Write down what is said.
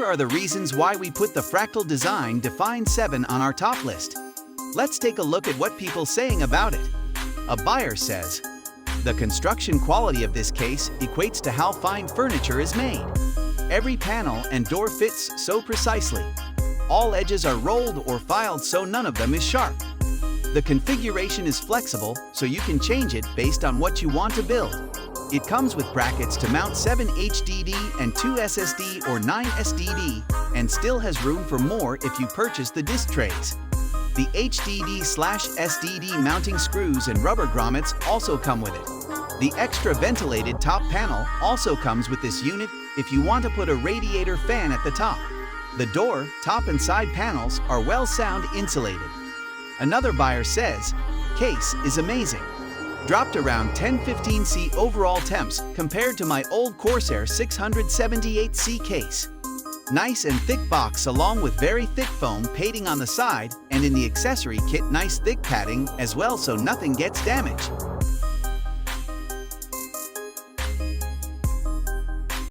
are the reasons why we put the Fractal Design Define 7 on our top list. Let's take a look at what people saying about it. A buyer says, "The construction quality of this case equates to how fine furniture is made. Every panel and door fits so precisely. All edges are rolled or filed so none of them is sharp. The configuration is flexible so you can change it based on what you want to build. It comes with brackets to mount 7 HDD and 2 SSD or 9 SDD and still has room for more if you purchase the disc trays. The HDD/SDD mounting screws and rubber grommets also come with it. The extra ventilated top panel also comes with this unit if you want to put a radiator fan at the top. The door, top and side panels are well sound insulated." Another buyer says, "Case is amazing. Dropped around 10-15C overall temps compared to my old Corsair 678C case. Nice and thick box along with very thick foam padding on the side, and in the accessory kit nice thick padding as well so nothing gets damaged.